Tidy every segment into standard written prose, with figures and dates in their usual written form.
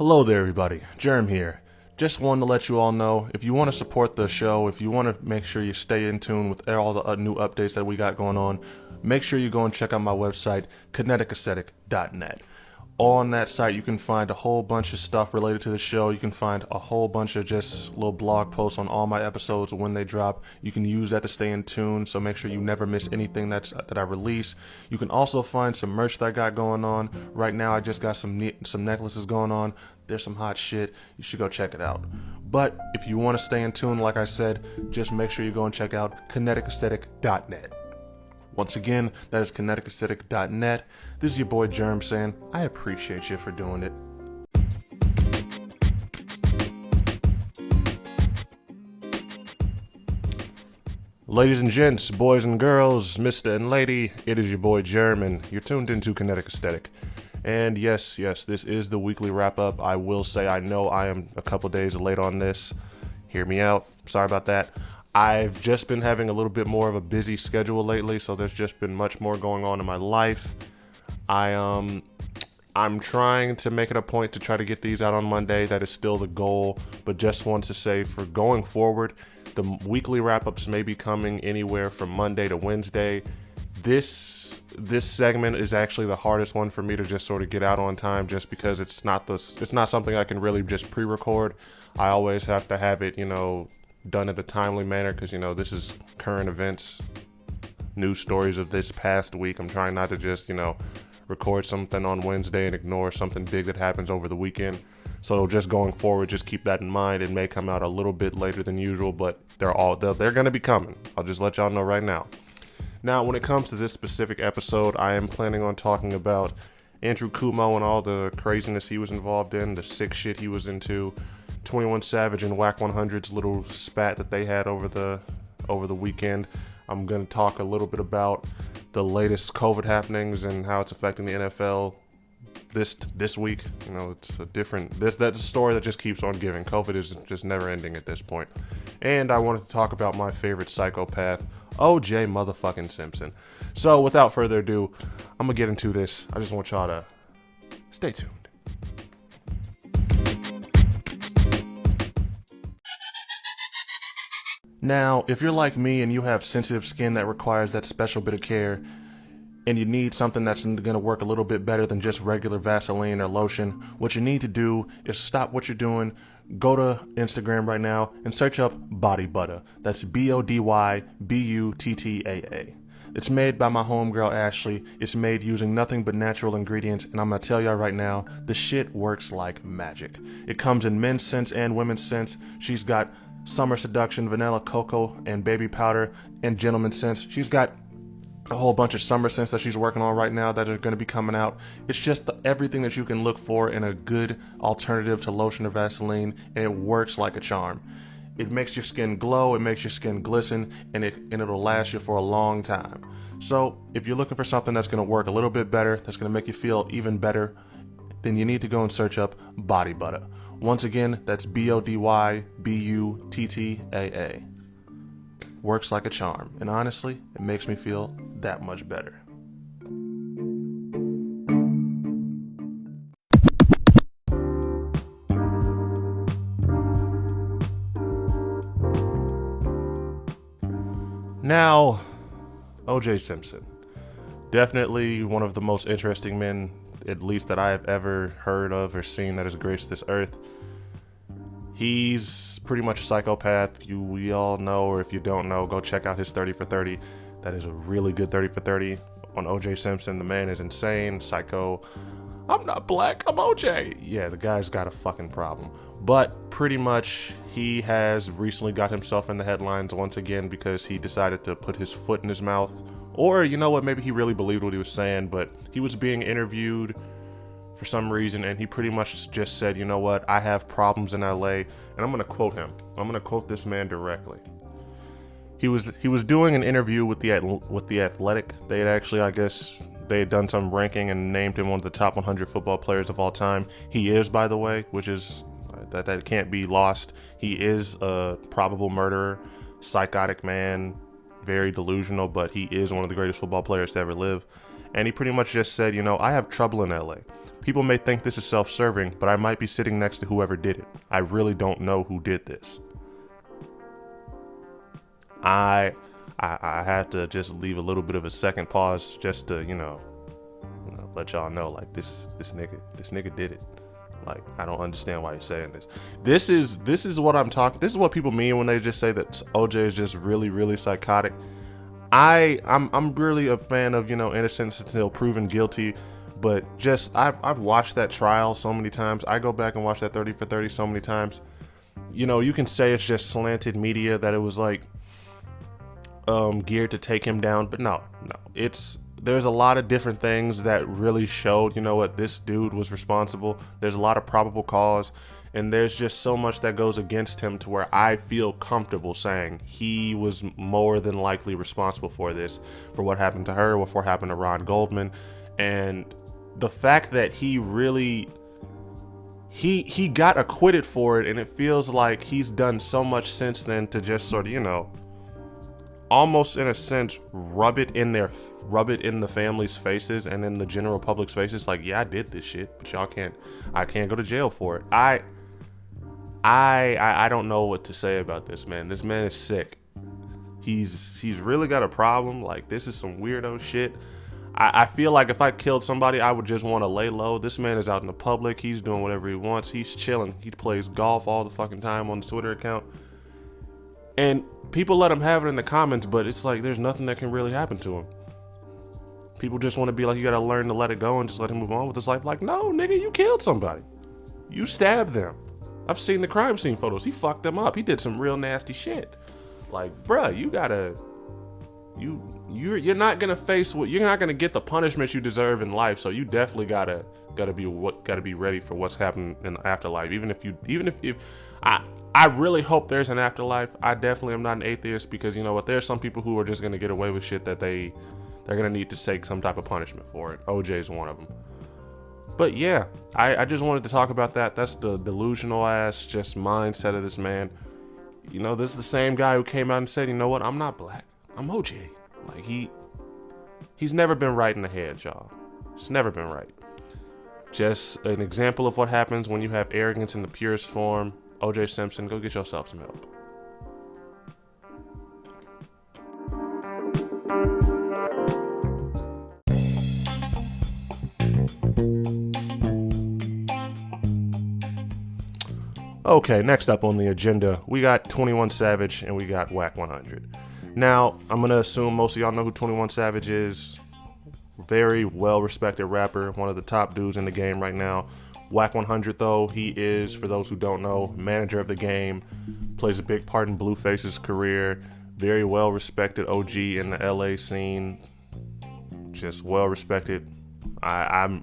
Hello there everybody, Germ here. Just wanted to let you all know, if you want to support the show, if you want to make sure you stay in tune with all the new updates that we got going on, make sure you go and check out my website, kineticaesthetic.net. On that site you can find a whole bunch of stuff related to the show. You can find a whole bunch of just little blog posts on all my episodes when they drop. You can use that to stay in tune, so make sure you never miss anything that I release. You can also find some merch that I got going on. Right now I just got some necklaces going on. There's some hot shit. You should go check it out. But if you want to stay in tune, like I said, just make sure you go and check out kineticaesthetic.net. Once again, that is kineticaesthetic.net. This is your boy Germ saying, I appreciate you for doing it. Ladies and gents, boys and girls, Mr. and Lady, it is your boy Germ, and you're tuned into Kinetic Aesthetic. And yes, this is the weekly wrap-up. I will say I know I am a couple days late on this. Hear me out. Sorry about that. I've just been having a little bit more of a busy schedule lately, so there's just been much more going on in my life. I'm trying to make it a point to try to get these out on Monday. That is still the goal, but just want to say for going forward, the weekly wrap-ups may be coming anywhere from Monday to Wednesday. This segment is actually the hardest one for me to just sort of get out on time, just because it's not something I can really just pre-record. I always have to have it, done in a timely manner, because this is current events, news stories of this past week. I'm trying not to just record something on Wednesday and ignore something big that happens over the weekend. So just going forward, just keep that in mind. It may come out a little bit later than usual, but they're going to be coming. I'll just let y'all know right now. Now, when it comes to this specific episode, I am planning on talking about Andrew Cuomo and all the craziness he was involved in, the sick shit he was into, 21 Savage and Wack 100's little spat that they had over the weekend. I'm going to talk a little bit about the latest COVID happenings and how it's affecting the NFL this week. It's that's a story that just keeps on giving. COVID is just never ending at this point. And I wanted to talk about my favorite psychopath, OJ motherfucking Simpson. So without further ado, I'm going to get into this. I just want y'all to stay tuned. Now, if you're like me and you have sensitive skin that requires that special bit of care, and you need something that's going to work a little bit better than just regular Vaseline or lotion, what you need to do is stop what you're doing, go to Instagram right now, and search up Body Butter. That's BODYBUTTAA. It's made by my homegirl Ashley. It's made using nothing but natural ingredients, and I'm going to tell y'all right now, the shit works like magic. It comes in men's scents and women's scents. She's got Summer Seduction, Vanilla Cocoa, and Baby Powder, and Gentleman Scents. She's got a whole bunch of summer scents that she's working on right now that are going to be coming out. It's just everything that you can look for in a good alternative to lotion or Vaseline, and it works like a charm. It makes your skin glow, it makes your skin glisten, and it'll last you for a long time. So if you're looking for something that's going to work a little bit better, that's going to make you feel even better, then you need to go and search up Body Butter. Once again, that's BODYBUTTAA. Works like a charm, and honestly, it makes me feel that much better. Now, OJ Simpson. Definitely one of the most interesting men, at least that I have ever heard of or seen, that has graced this earth. He's pretty much a psychopath. We all know, or if you don't know, go check out his 30 for 30. That is a really good 30 for 30 on OJ Simpson. The man is insane, psycho. I'm not black, I'm OJ. Yeah, the guy's got a fucking problem. But pretty much he has recently got himself in the headlines once again because he decided to put his foot in his mouth. Or, you know what, maybe he really believed what he was saying, but he was being interviewed for some reason, and he pretty much just said, you know what, I have problems in LA, and I'm going to quote him. I'm going to quote this man directly. He was doing an interview with the Athletic. They had actually, I guess, they had done some ranking and named him one of the top 100 football players of all time. He is, by the way, which is, that can't be lost. He is a probable murderer, psychotic man, very delusional, but he is one of the greatest football players to ever live. And he pretty much just said, I have trouble in LA. People may think this is self-serving, but I might be sitting next to whoever did it. I really don't know who did this. I had to just leave a little bit of a second pause just to, let y'all know, like, this nigga did it. Like, I don't understand why he's saying this. This is what I'm talking. This is what people mean when they just say that OJ is just really, really psychotic. I'm really a fan of, innocence until proven guilty. But just I've watched that trial so many times. I go back and watch that 30 for 30 so many times. You can say it's just slanted media, that it was like geared to take him down, but no. There's a lot of different things that really showed, what this dude was responsible. There's a lot of probable cause, and there's just so much that goes against him to where I feel comfortable saying he was more than likely responsible for this, for what happened to her, what happened to Ron Goldman. And the fact that he really, he got acquitted for it, and it feels like he's done so much since then to just sort of, almost in a sense, rub it in the family's faces and in the general public's faces. Like, yeah, I did this shit, but I can't go to jail for it. I don't know what to say about this man. This man is sick. He's really got a problem. Like, this is some weirdo shit. I feel like if I killed somebody, I would just want to lay low. This man is out in the public. He's doing whatever he wants. He's chilling. He plays golf all the fucking time on the Twitter account. And people let him have it in the comments, but it's like there's nothing that can really happen to him. People just want to be like, you got to learn to let it go and just let him move on with his life. Like, no, nigga, you killed somebody. You stabbed them. I've seen the crime scene photos. He fucked them up. He did some real nasty shit. Like, bruh, you gotta... You're not gonna face you're not gonna get the punishment you deserve in life, so you definitely gotta be ready for what's happening in the afterlife. Even if I really hope there's an afterlife. I definitely am not an atheist, because you know what, there's some people who are just gonna get away with shit that they're gonna need to take some type of punishment for it. OJ's one of them. But yeah, I just wanted to talk about that. That's the delusional ass just mindset of this man. This is the same guy who came out and said, you know what, I'm not black, I'm OJ. Like, he's never been right in the head, y'all. It's never been right. Just an example of what happens when you have arrogance in the purest form. OJ Simpson, go get yourself some help. Okay, next up on the agenda, we got 21 Savage and we got Wack 100. Now, I'm going to assume most of y'all know who 21 Savage is. Very well-respected rapper, one of the top dudes in the game right now. Wack 100, though, he is, for those who don't know, manager of the game, plays a big part in Blueface's career. Very well-respected OG in the LA scene. Just well-respected. I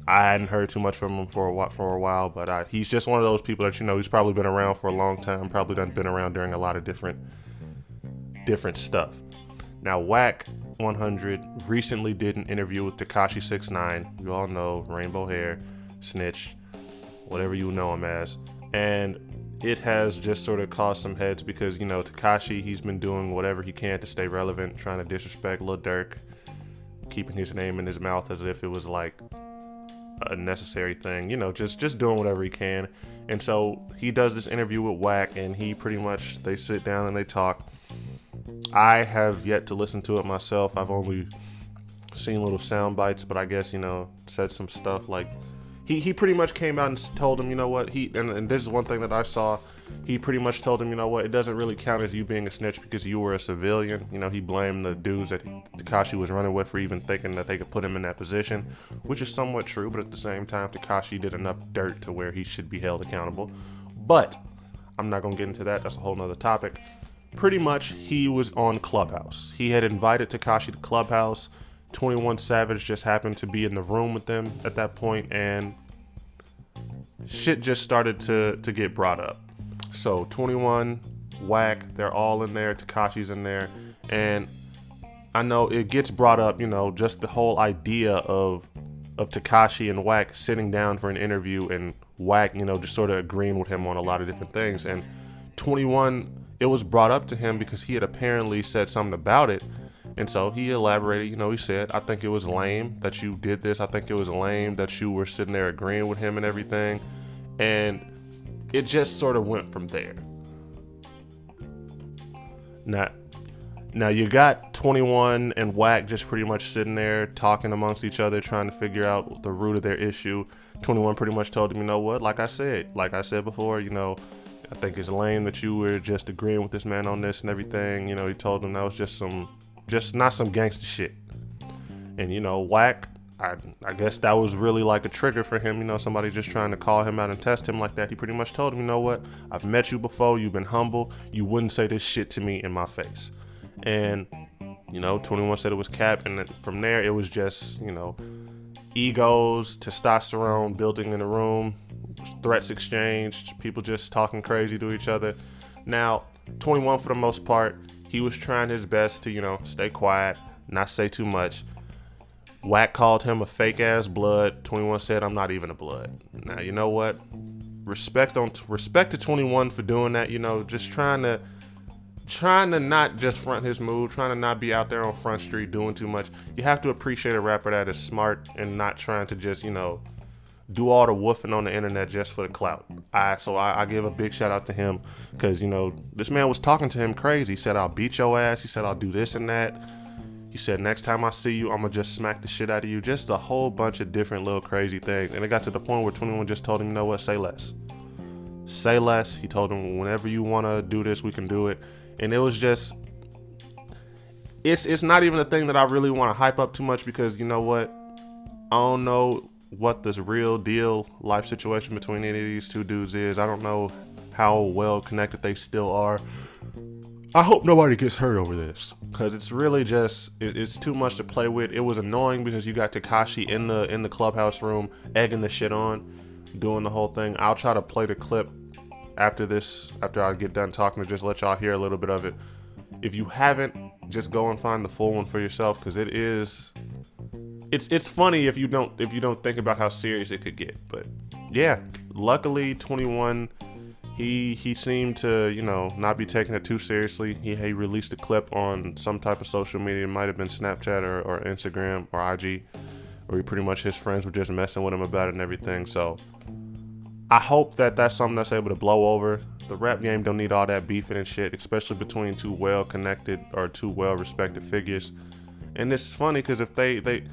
hadn't heard too much from him for a while, but he's just one of those people that, he's probably been around for a long time, probably done been around during a lot of different stuff. Now, Wack 100 recently did an interview with Tekashi 6ix9ine. You all know, rainbow hair, snitch, whatever you know him as. And it has just sort of caused some heads because, Tekashi, he's been doing whatever he can to stay relevant, trying to disrespect Lil Durk, keeping his name in his mouth as if it was like a necessary thing, just doing whatever he can. And so he does this interview with Wack, and they sit down and they talk. I have yet to listen to it myself. I've only seen little sound bites, but I guess, said some stuff like he pretty much came out and told him, and this is one thing that I saw. He pretty much told him, it doesn't really count as you being a snitch because you were a civilian. He blamed the dudes that Tekashi was running with for even thinking that they could put him in that position, which is somewhat true, but at the same time, Tekashi did enough dirt to where he should be held accountable. But I'm not going to get into that. That's a whole nother topic. Pretty much, he was on Clubhouse. He had invited Tekashi to Clubhouse. 21 Savage just happened to be in the room with them at that point, and shit just started to get brought up. So 21, Wack, they're all in there. Tekashi's in there, and I know it gets brought up. Just the whole idea of Tekashi and Wack sitting down for an interview, and Wack, just sort of agreeing with him on a lot of different things. And 21, it was brought up to him because he had apparently said something about it, And so he elaborated, he said, I think it was lame that you did this. I think it was lame that you were sitting there agreeing with him and everything. And it just sort of went from there. Now you got 21 and Wack just pretty much sitting there talking amongst each other, trying to figure out the root of their issue. 21 pretty much told him, you know what, like I said before, I think it's lame that you were just agreeing with this man on this and everything. He told him that was just not some gangster shit. And, Wack, I guess that was really like a trigger for him, somebody just trying to call him out and test him like that. He pretty much told him, you know what, I've met you before, you've been humble, you wouldn't say this shit to me in my face. And, 21 said it was cap, and then from there it was just, egos, testosterone building in the room, threats exchanged, people just talking crazy to each other. Now, 21 for the most part, he was trying his best to, stay quiet, not say too much. Wack called him a fake ass blood. 21 said, I'm not even a blood. Now, you know what? Respect to 21 for doing that, just trying to not just front his mood, trying to not be out there on Front Street doing too much. You have to appreciate a rapper that is smart and not trying to just, do all the woofing on the internet just for the clout. So I give a big shout out to him because, this man was talking to him crazy. He said, I'll beat your ass. He said, I'll do this and that. He said, next time I see you, I'm going to just smack the shit out of you. Just a whole bunch of different little crazy things. And it got to the point where 21 just told him, you know what, say less. Say less. He told him, whenever you want to do this, we can do it. And it was just, it's not even a thing that I really want to hype up too much because, you know what, I don't know what this real deal life situation between any of these two dudes is. I don't know how well connected they still are. I hope nobody gets hurt over this because it's really just, it's too much to play with. It was annoying because you got Tekashi in the clubhouse room egging the shit on, doing the whole thing. I'll try to play the clip after I get done talking to just let y'all hear a little bit of it. If you haven't, just go and find the full one for yourself because it's funny if you don't think about how serious it could get. But yeah, luckily 21, he seemed to not be taking it too seriously. He released a clip on some type of social media. It might have been Snapchat or Instagram or IG, where pretty much his friends were just messing with him about it and everything. So I hope that that's something that's able to blow over. The rap game don't need all that beefing and shit, especially between two well-connected or two well-respected figures. And it's funny because if they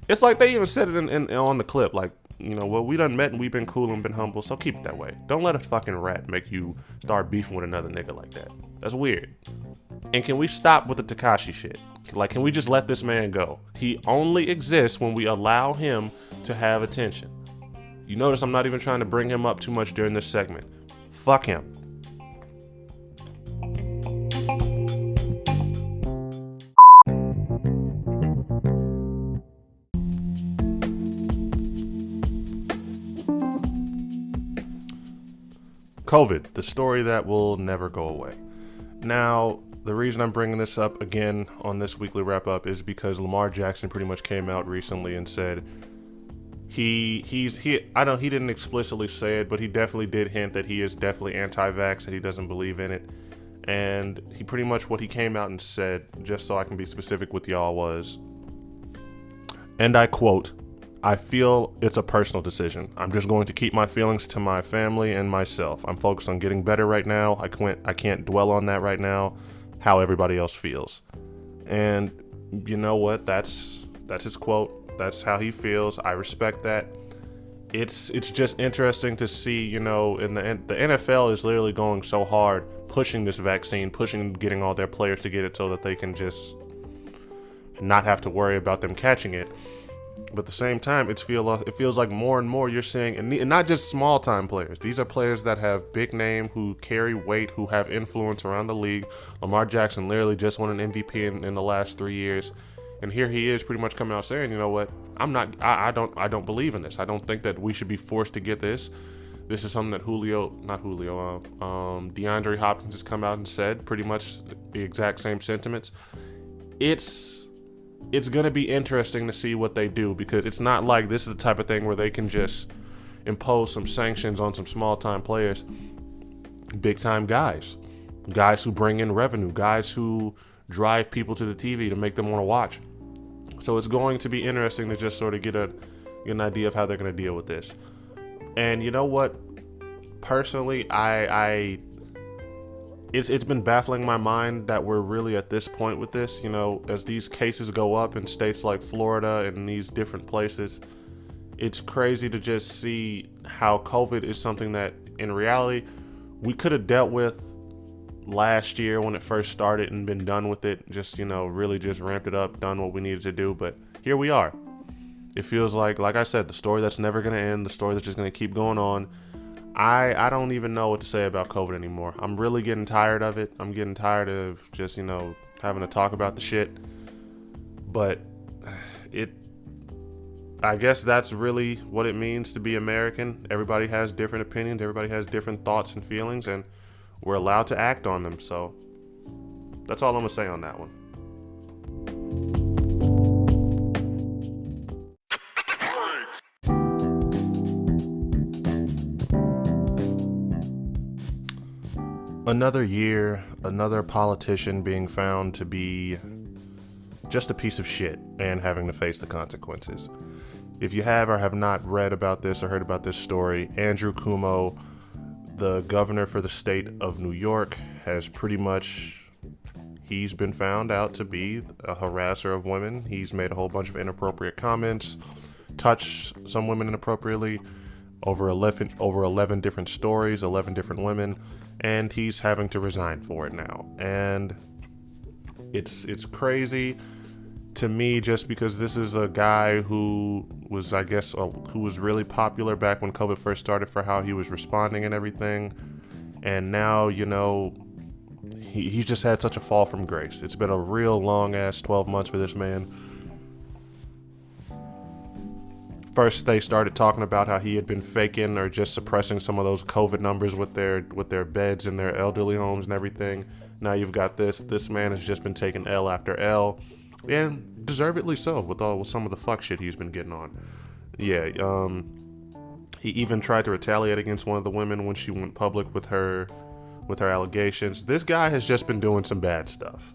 it's like they even said it on the clip, like, well, we done met and we've been cool and been humble, so keep it that way. Don't let a fucking rat make you start beefing with another nigga like that. That's weird. And can we stop with the Tekashi shit? Like, can we just let this man go? He only exists when we allow him to have attention. You notice I'm not even trying to bring him up too much during this segment. Fuck him. COVID, the story that will never go away. Now, the reason I'm bringing this up again on this weekly wrap up is because Lamar Jackson pretty much came out recently and said he didn't explicitly say it, but he definitely did hint that he is definitely anti-vax, that he doesn't believe in it. And he pretty much, what he came out and said, just so I can be specific with y'all, was, and I quote, I feel it's a personal decision. I'm just going to keep my feelings to my family and myself. I'm focused on getting better right now. I can't dwell on that right now, how everybody else feels. And you know what? That's his quote. That's how he feels. I respect that. It's just interesting to see, in the NFL is literally going so hard, pushing this vaccine, getting all their players to get it so that they can just not have to worry about them catching it. But at the same time, it feels like more and more you're seeing, and not just small time players. These are players that have big name, who carry weight, who have influence around the league. Lamar Jackson literally just won an MVP in the last 3 years. And here he is pretty much coming out saying, you know what, I don't believe in this. I don't think that we should be forced to get this. This is something that DeAndre Hopkins has come out and said pretty much the exact same sentiments. It's going to be interesting to see what they do, because it's not like this is the type of thing where they can just impose some sanctions on some small time players. Big time guys who bring in revenue, guys who drive people to the TV to make them want to watch. So it's going to be interesting to just sort of get an idea of how they're going to deal with this. And you know what? Personally, it's been baffling my mind that we're really at this point with this. You know, as these cases go up in states like Florida and these different places, it's crazy to just see how COVID is something that, in reality, we could have dealt with last year when it first started and been done with it. Just, you know, really just ramped it up, done what we needed to do. But here we are. It feels like I said, the story that's never going to end, the story that's just going to keep going on. I don't even know what to say about COVID anymore. I'm really getting tired of it. I'm getting tired of just, you know, having to talk about the shit. But I guess that's really what it means to be American. Everybody has different opinions. Everybody has different thoughts and feelings, and we're allowed to act on them. So that's all I'm going to say on that one. Another year, another politician being found to be just a piece of shit and having to face the consequences. If you have or have not read about this or heard about this story, Andrew Cuomo, the governor for the state of New York, has he's been found out to be a harasser of women. He's made a whole bunch of inappropriate comments, touched some women inappropriately, over 11 different stories, 11 different women, and he's having to resign for it now. And it's crazy to me, just because this is a guy who was, who was really popular back when COVID first started for how he was responding and everything. And now, you know, he just had such a fall from grace. It's been a real long ass 12 months for this man. First, they started talking about how he had been faking or just suppressing some of those COVID numbers with their beds in their elderly homes and everything. Now you've got this man has just been taking L after L, and deservedly so with some of the fuck shit he's been getting on. Yeah, he even tried to retaliate against one of the women when she went public with her allegations. This guy has just been doing some bad stuff.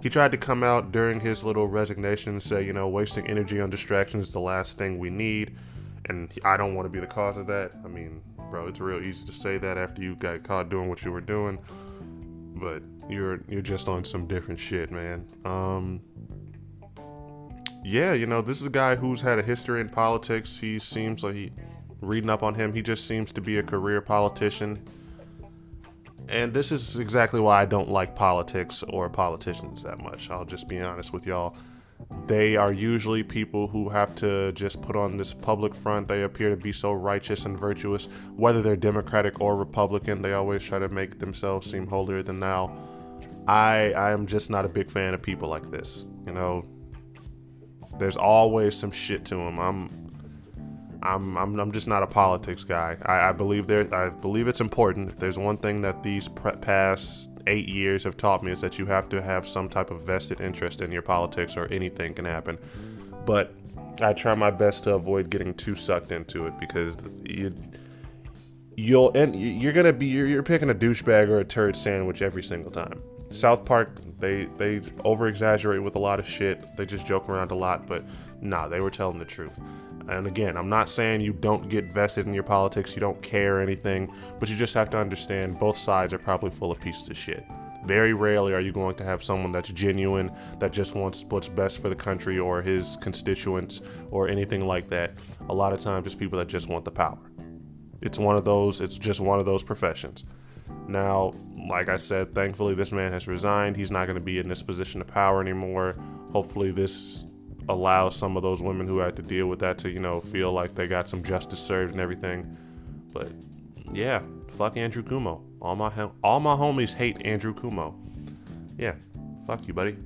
He tried to come out during his little resignation and say, you know, wasting energy on distractions is the last thing we need, and I don't want to be the cause of that. I mean, bro, it's real easy to say that after you got caught doing what you were doing, but you're just on some different shit, man. Yeah, you know, this is a guy who's had a history in politics. He seems like reading up on him, he just seems to be a career politician. And this is exactly why I don't like politics or politicians that much. I'll just be honest with y'all. They are usually people who have to just put on this public front. They appear to be so righteous and virtuous. Whether they're Democratic or Republican, they always try to make themselves seem holier than thou. I am just not a big fan of people like this. You know, there's always some shit to them. I'm just not a politics guy. I believe it's important. If there's one thing that these past 8 years have taught me, is that you have to have some type of vested interest in your politics, or anything can happen. But I try my best to avoid getting too sucked into it, because you're picking a douchebag or a turd sandwich every single time. South Park, they over exaggerate with a lot of shit. They just joke around a lot, but nah, they were telling the truth. And again, I'm not saying you don't get vested in your politics, you don't care or anything, but you just have to understand both sides are probably full of pieces of shit. Very rarely are you going to have someone that's genuine, that just wants what's best for the country or his constituents or anything like that. A lot of times it's people that just want the power. It's just one of those professions. Now, like I said, thankfully this man has resigned. He's not going to be in this position of power anymore. Hopefully this allows some of those women who had to deal with that to, you know, feel like they got some justice served and everything. But yeah, fuck Andrew Cuomo. All my homies hate Andrew Cuomo. Yeah, fuck you, buddy.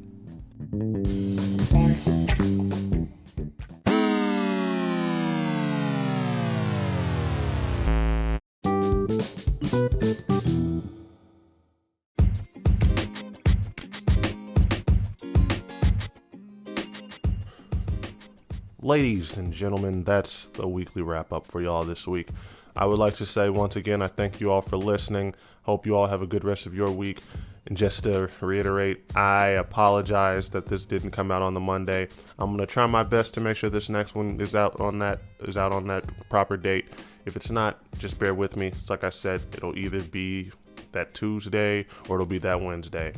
Ladies and gentlemen, that's the weekly wrap up for y'all this week. I would like to say once again, I thank you all for listening. Hope you all have a good rest of your week. And just to reiterate, I apologize that this didn't come out on the Monday. I'm gonna try my best to make sure this next one is out on that proper date. If it's not, just bear with me. It's like I said, it'll either be that Tuesday or it'll be that Wednesday.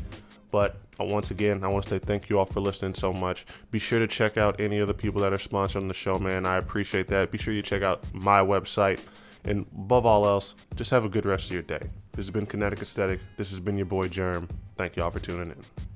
But once again, I want to say thank you all for listening so much. Be sure to check out any of the people that are sponsoring the show, man. I appreciate that. Be sure you check out my website. And above all else, just have a good rest of your day. This has been Kinetic Aesthetic. This has been your boy Germ. Thank you all for tuning in.